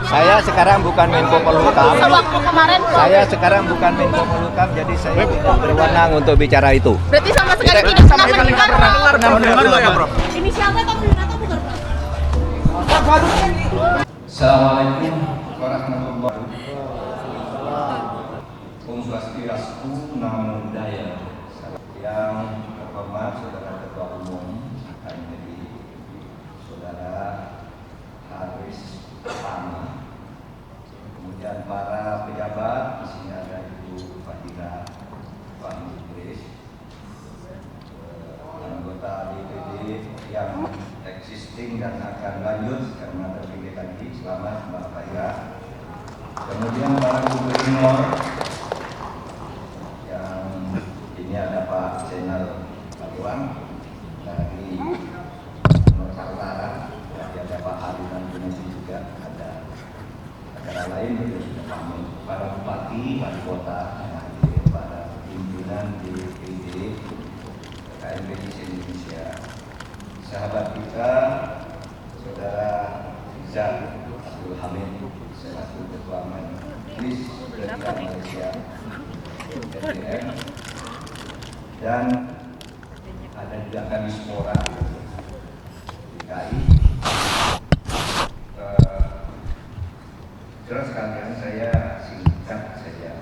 Saya sekarang bukan Menko Polhukam. Saya sekarang bukan Menko Polhukam, jadi saya tidak berwenang untuk bicara itu. Berarti sama sekali tidak pernah mendengar inisialnya atau bukan? Assalamualaikum warahmatullahi wabarakatuh. Om Swastiastu, Namo Buddhaya. Yang terhormat Saudara Ketua Umum KMPD, Saudara Haris Pama, kemudian para pejabat, di sini ada Ibu Fadila, Pak Idris, anggota DPD yang existing dan akan lanjut karena terpilih lagi, selamat Mbak Fadila. Kemudian para gubernur yang ini ada Pak Jenderal Paliwang dari Sumatera Utara, jadi ada Pak Haruna Junaidi juga, ada negara lain itu sudah pamit, para bupati, wali kota yang hadir, para pimpinan DPD KMPD Indonesia, sahabat kita, Saudara Rizal Abdul Hamid selaku Ketua Majelis Ulama Malaysia (SDM), dan ada juga Kamispora DKI. Saudara sekalian, saya singkat saja.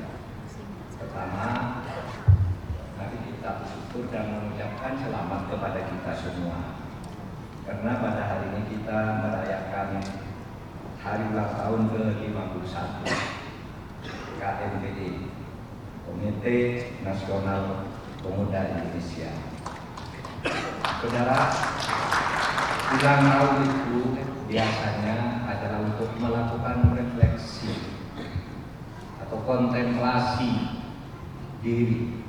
Pertama, mari kita bersyukur dan mengucapkan selamat kepada kita semua, karena pada hari ini kita merayakan hari ulang tahun ke-51 KMPD, Komite Nasional Pemuda Indonesia. Saudara, ulang tahun itu biasanya adalah untuk melakukan refleksi atau kontemplasi diri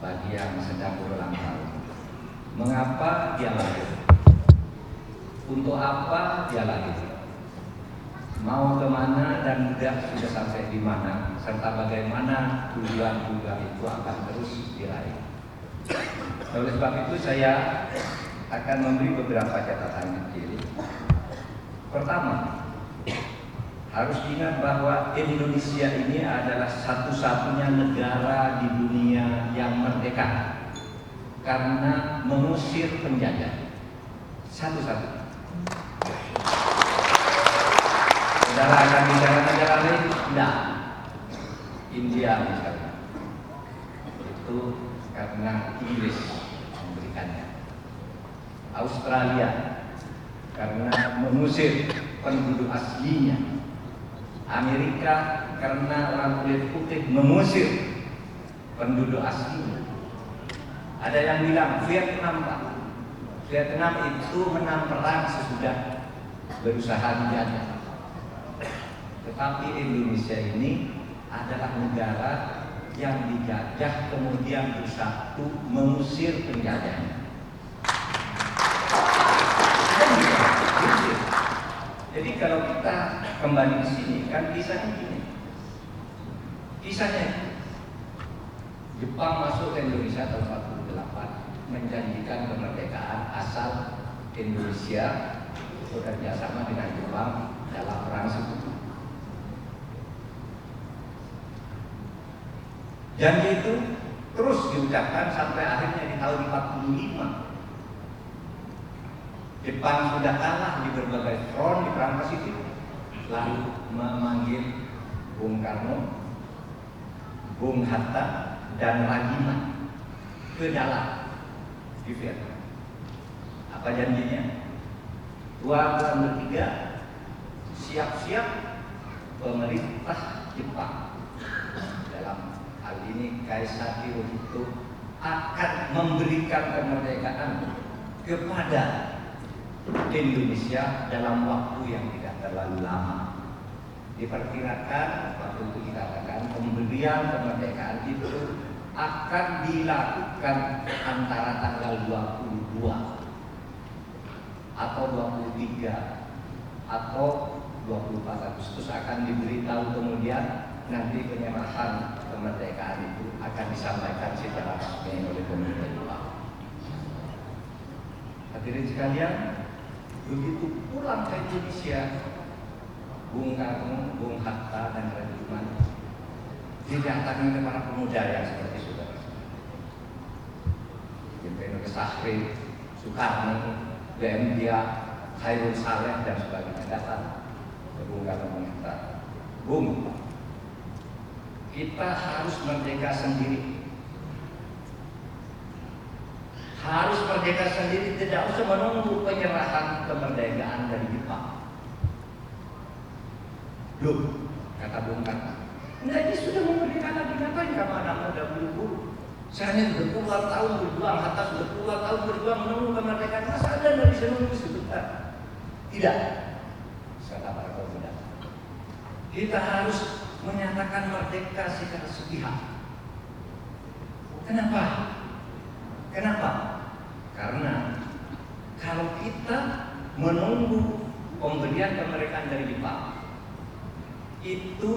bagi yang sedang berulang tahun. Mengapa dia lahir? Untuk apa dia lahir? Mau kemana dan juga sudah sampai di mana, serta bagaimana tujuan-tujuan itu akan terus diraih. Oleh sebab itu saya akan memberi beberapa catatan kecil. Pertama, harus ingat bahwa Indonesia ini adalah satu-satunya negara di dunia yang merdeka karena mengusir penjajah. Satu-satunya. Saudara akan bicara negara lain? Tidak. India misalnya. Itu karena Inggris memberikannya. Australia karena mengusir penduduk aslinya. Amerika karena orang kulit putih mengusir penduduk aslinya. Ada yang bilang Vietnam, Pak. Vietnam itu menang perang sesudah berusaha dijajah. Tetapi Indonesia ini adalah negara yang dijajah kemudian bersatu mengusir penjajahnya. Jadi kalau kita kembali ke sini kan kisahnya gini. Kisahnya Jepang masuk ke Indonesia tahun 48 menjanjikan kemerdekaan asal Indonesia bekerja sama dengan Jepang dalam perang sekutu. Janji itu terus diucapkan sampai akhirnya di tahun 45 Jepang sudah kalah di berbagai front di perang Pasifik, lalu memanggil Bung Karno, Bung Hatta, dan Rajiman ke dalam di Vietnam. Apa janjinya? Tuan bertiga siap-siap pemerintah Jepang, dalam hal ini Kaisar Hirohito, akan memberikan kemerdekaan kepada Indonesia dalam waktu yang tidak terlalu lama. Diperkirakan waktu itu dikatakan pemberian kemerdekaan itu akan dilakukan antara tanggal 22 atau 23 atau 24 Agustus akan diberitahu, kemudian nanti penyerahan kemerdekaan itu akan disampaikan secara resmi oleh pemerintah Jepang. Hadirin sekalian, begitu pulang ke Indonesia, Bung Karno, Bung Hatta, dan Sudirman didatangi oleh para pemuda yang seperti saudara. Jenderal Sahri, Soekarno, BM Dia, Khairul Saleh, dan sebagainya datang ke Bung Karno mengatakan, Bung, kita harus merdeka sendiri. Harus merdeka sendiri, tidak usah menunggu penyerahan kemerdekaan dari Jepang. Loh, kata Bung Karno, enggak, ini sudah memerdekakan lagi, ngapain kamu anak muda buru-buru? Saya sudah puluhan tahun berjuang, Hatta sudah puluhan tahun berjuang menunggu kemerdekaan, masa Anda tidak bisa menunggu sebentar? Tidak, kata para pemuda. Kita harus menyatakan merdeka secara sepihak. Kenapa? Kenapa? Karena kalau kita menunggu pemberian kemerdekaan dari Jepang, itu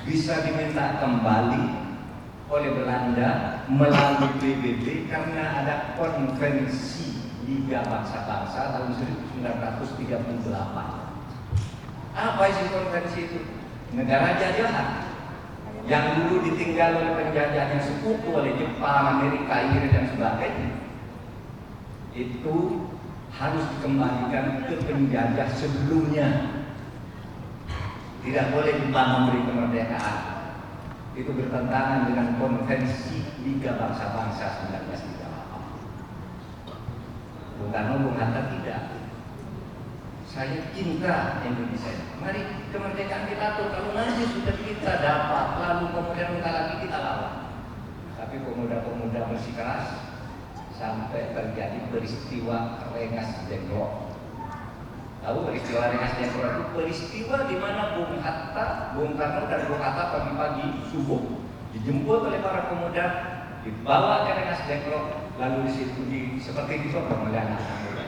bisa diminta kembali oleh Belanda melalui PBB karena ada konvensi Liga Bangsa-Bangsa tahun 1938. Apa isi konvensi itu? Negara jajahan yang dulu ditinggal oleh penjajah yang sekutu oleh Jepang, Amerika, Inggris, dan sebagainya, itu harus dikembalikan ke penjajah sebelumnya. Tidak boleh Jepang memberi kemerdekaan. Itu bertentangan dengan konvensi Liga Bangsa-Bangsa 1938. Bung Karno, Bung Hatta tidak. Saya cinta Indonesia. Mari kemerdekaan kita tuh, kalau nanti sudah kita dapat, lalu kemudian minta lagi kita lawan. Tapi pemuda-pemuda bersikeras sampai terjadi peristiwa Rengas Dengklok. Tahu peristiwa Rengas Dengklok itu peristiwa di mana Bung Hatta, Bung Karno, dan Bung Hatta pagi-pagi subuh dijemput oleh para pemuda, dibawa ke Rengas Dengklok, lalu di situ seperti disokong oleh anak-anak muda.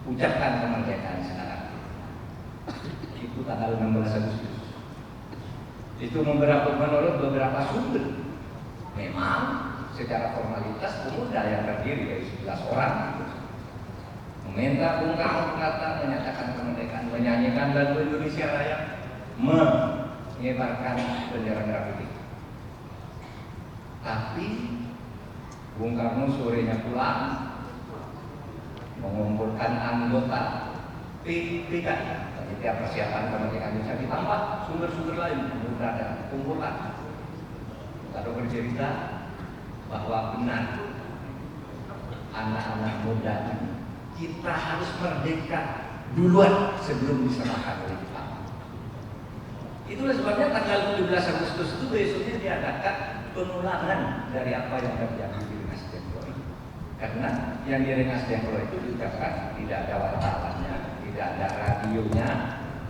Ucapkan kemerdekaan sekarang. Itu tanggal 16 Agustus. Itu menurut beberapa sumber. Memang secara formalitas pemuda yang terdiri dari 11 orang itu meminta Bung Karno Hatta menyatakan kemerdekaan, menyanyikan lagu Indonesia Raya, menyebarkan bendera merah putih. Tapi Bung Karno sorenya pulang, mengumpulkan anggota PKI. Setiap persiapan kemerdekaan bisa ditambah sumber-sumber lain yang berada kumpulan. Lalu bercerita bahwa benar anak-anak muda ini kita harus merdeka duluan sebelum diserahkan oleh Jepang. Itulah sebabnya tanggal 17 Agustus itu besoknya diadakan pengulangan dari apa yang terjadi di Rengas Dengklok. Karena yang di Rengas Dengklok itu diucapkan tidak ada wartawannya, tidak ada radionya,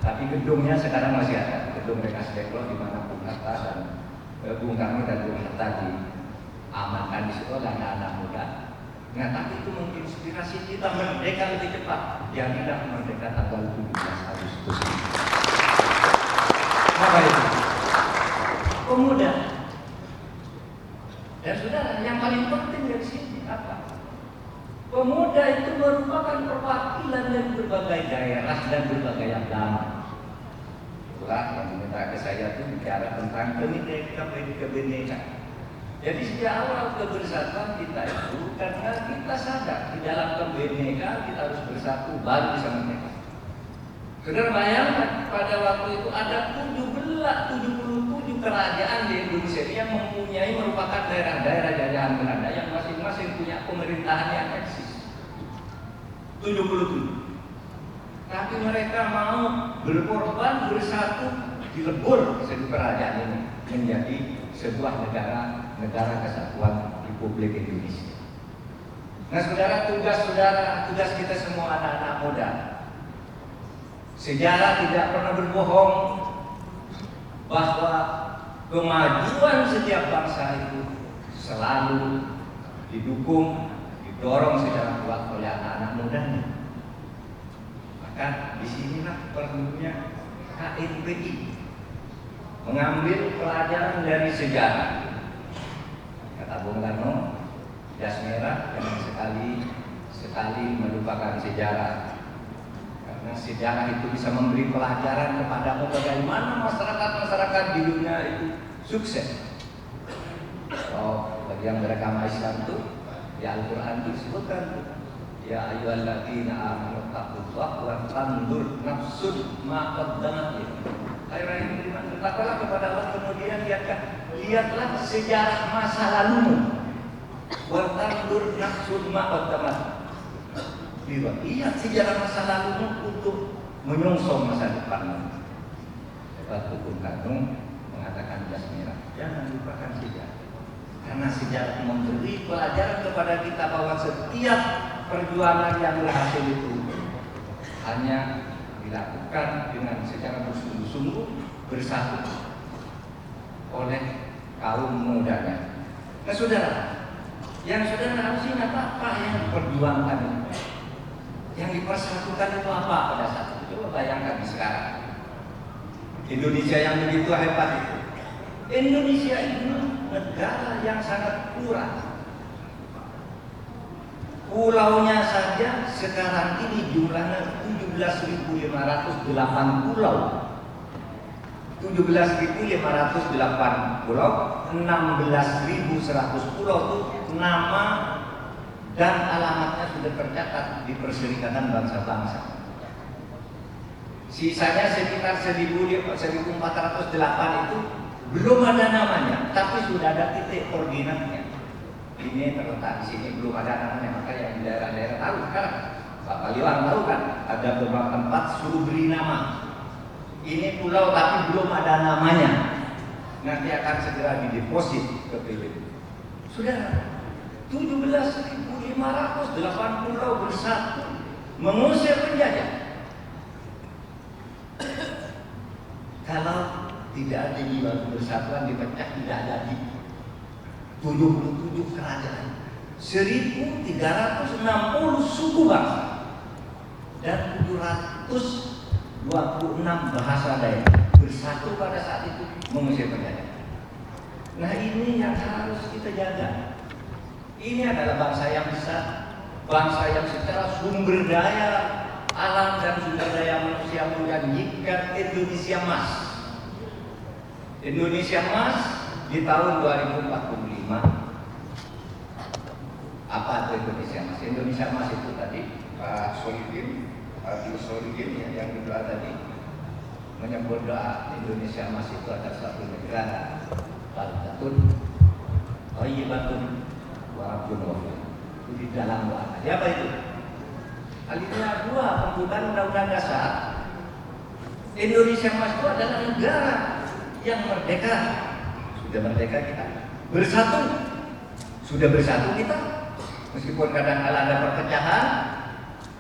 tapi gedungnya sekarang masih ada. Gedung Rengas Dengklok di mana Bung Hatta dan Bung Karno dan Bung Hatta diamankan di situ oleh anak-anak muda. Nah, tapi itu menginspirasi kita merdeka lebih cepat. Yang tidak merdeka tanggal 17 Agustus. Apa itu? Pemuda. Dan saudara, yang paling penting dari sini apa? Pemuda itu merupakan perwakilan dari berbagai daerah dan berbagai agama. Itulah yang diminta ke saya itu bicara tentang kebinekaan. Jadi sejak awal kebersatuan kita itu karena kita sadar di dalam kebinekaan kita harus bersatu baru bisa merdeka. Saudara bayangkan pada waktu itu ada 77 kerajaan di Indonesia yang mempunyai merupakan daerah-daerah jajahan Belanda yang masing-masing punya pemerintahan yang eksis. 77. Tapi mereka mau berkorban bersatu dilebur satu kerajaan ini menjadi sebuah negara kesatuan Republik Indonesia. Nah, saudara, tugas kita semua anak-anak muda. Sejarah tidak pernah berbohong bahwa kemajuan setiap bangsa itu selalu didukung, didorong secara kuat oleh anak-anak mudanya. Maka disinilah perlunya KNPI mengambil pelajaran dari sejarah. Kata Bung Karno, jas merah yang sekali melupakan sejarah sejarah itu bisa memberi pelajaran kepadamu bagaimana masyarakat di dunia itu sukses. Oh, bagi yang beragama Islam itu di Al-Quran disebutkan, ya ayyuhalladzina amanu taqullaha wa tanzur nafsun ma qaddamat. Bertakwalah kepada Allah, kemudian lihatlah sejarah masa lalumu. Wa tanzur nafsun ma qaddamat. Lihat sejarah masa lalumu untuk menyongsong masa depanmu. Batu Bung Karno mengatakan jas merah, jangan lupakan sejarah. Karena sejarah memberi pelajaran kepada kita bahwa setiap perjuangan yang berhasil itu hanya dilakukan dengan secara bersungguh-sungguh bersatu oleh kaum mudanya. Nah saudara, yang saudara harus ingat apa yang diperjuangkan itu, yang dipersatukan itu apa pada saat itu? Coba bayangkan di sekarang Indonesia yang begitu hebat itu. Indonesia itu negara yang sangat plural. Pulaunya saja sekarang ini jumlahnya 17.508 pulau. 17.508 pulau, 16.100 pulau itu nama dan alamatnya sudah tercatat di Perserikatan Bangsa-Bangsa. Sisanya sekitar 1.408 itu belum ada namanya, tapi sudah ada titik koordinatnya. Ini terletak di sini, belum ada namanya, maka yang di daerah-daerah tahu sekarang. Pak Paliwan tahu kan, ada beberapa tempat suruh beri nama. Ini pulau tapi belum ada namanya. Nanti akan segera dideposit ke PBB. Sudah 17.508 pulau bersatu mengusir penjajah. Kalau tidak ada jiwa persatuan dipecah, tidak jadi 77 kerajaan, 1.360 suku bangsa, dan 726 bahasa daerah bersatu pada saat itu mengusir penjajah. Nah ini yang harus kita jaga. Ini adalah bangsa yang besar, bangsa yang secara sumber daya alam dan sumber daya manusia menjanjikan Indonesia emas. Indonesia emas di tahun 2045. Apa itu Indonesia emas? Indonesia emas itu tadi Pak Solidin, Abdul Solidin ya, yang berdoa tadi menyebut doa Indonesia emas itu ada satu negara baldatun thayyibatun wa rabbun ghafur. Itu di dalam doa. Apa itu? Alinea 2 pembukaan Undang-Undang Dasar. Indonesia emas itu adalah negara yang merdeka. Sudah merdeka kita, bersatu. Sudah bersatu kita, meskipun kadang-kadang ada perpecahan,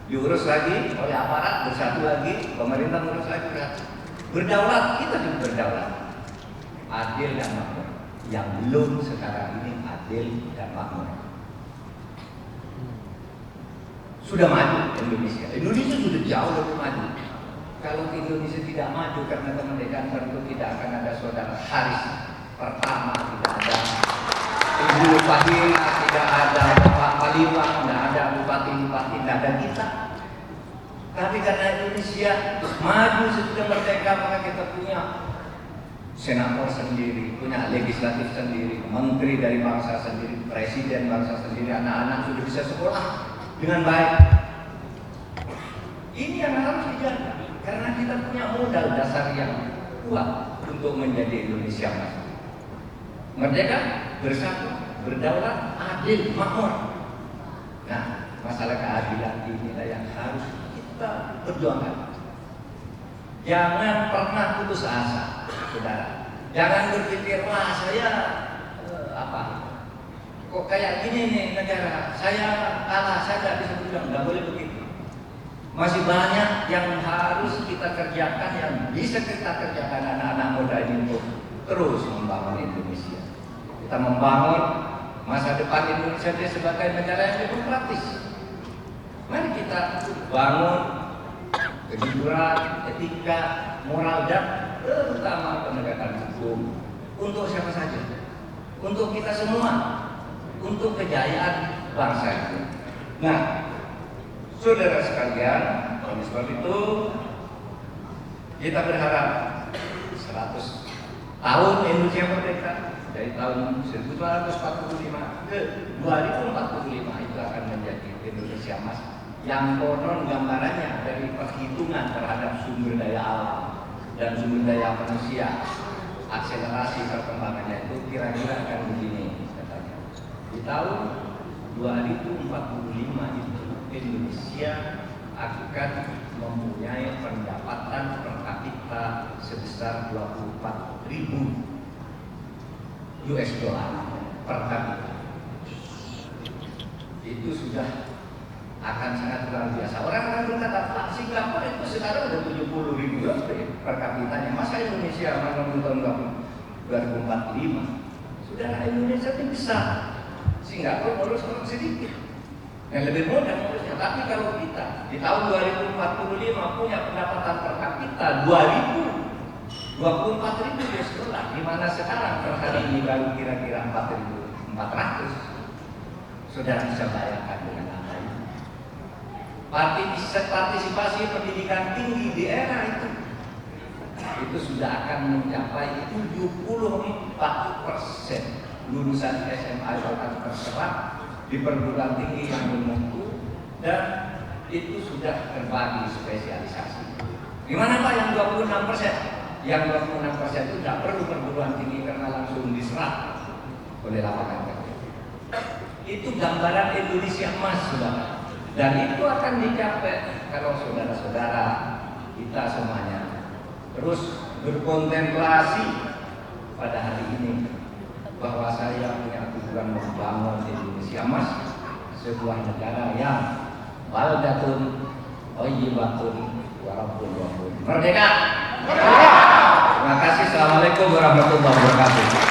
diurus lagi oleh aparat, bersatu lagi, pemerintah urus lagi, bersatu. Berdaulat, kita juga berdaulat. Adil dan makmur. Yang belum sekarang ini adil dan makmur. Sudah maju Indonesia. Indonesia sudah jauh lebih maju. Kalau Indonesia tidak maju karena kemerdekaan, tentu tidak akan ada saudara Haris pertama, tidak ada Ibu Fadila, tidak ada Bapak Paliwan, tidak ada bupati-bupati, tidak ada kita. Tapi karena Indonesia maju sesudah merdeka, maka kita punya senator sendiri, punya legislatif sendiri, menteri dari bangsa sendiri, presiden bangsa sendiri, anak-anak sudah bisa sekolah dengan baik. Ini yang harus dijaga, karena kita punya modal dasar yang kuat untuk menjadi Indonesia maju. Merdeka, bersatu, berdaulat, adil, makmur. Nah, masalah keadilan inilah yang harus kita perjuangkan. Jangan pernah putus asa, saudara. Jangan berpikir, wah saya kok kayak gini nih negara, saya kalah, saya tidak bisa berjuang. Nggak boleh begitu. Masih banyak yang harus kita kerjakan, yang bisa kita kerjakan anak-anak muda ini untuk terus membangun Indonesia. Kita membangun masa depan Indonesia sebagai negara yang demokratis. Mari kita bangun kejujuran, etika, moral, dan terutama penegakan hukum untuk siapa saja, untuk kita semua, untuk kejayaan bangsa itu. Nah, saudara sekalian, Oleh sebab itu kita berharap 100 tahun Indonesia merdeka dari tahun 1945 ke 2045 itu akan menjadi Indonesia emas yang konon gambarannya dari perhitungan terhadap sumber daya alam dan sumber daya manusia, akselerasi perkembangannya itu kira-kira akan begini katanya. Di tahun 2045 itu Indonesia akan mempunyai pendapatan per kapita sebesar 24.000 US dollar per kapita. Itu sudah akan sangat luar biasa. Orang berkata, Pak, Singapura itu sekarang udah 70.000 per kapitanya. Masa Indonesia menunggu tahun 2045? Sudah Indonesia itu besar. Singapura baru sedikit. Yang lebih mudah ngurusnya. Tapi kalau kita di tahun 2045 punya pendapatan per kapita 24.000 US dollar, di mana sekarang per hari ini baru kira-kira 4.400. Saudara bisa bayangkan dengan angka ini. Partisipasi pendidikan tinggi di era itu sudah akan mencapai 74% lulusan SMA akan terserap di perguruan tinggi yang bermutu, dan itu sudah terbagi spesialisasi. Gimana Pak yang 26%? Yang 26% itu tidak perlu perguruan tinggi karena langsung diserap oleh lapangan kerja. Itu gambaran Indonesia emas, saudara. Dan itu akan dicapai kalau saudara-saudara kita semuanya terus berkontemplasi pada hari ini bahwa saya punya tujuan membangun Indonesia emas, sebuah negara yang baldatun thayyibatun wa rabbul ghafur. Merdeka! Terima kasih. Assalamualaikum warahmatullahi wabarakatuh.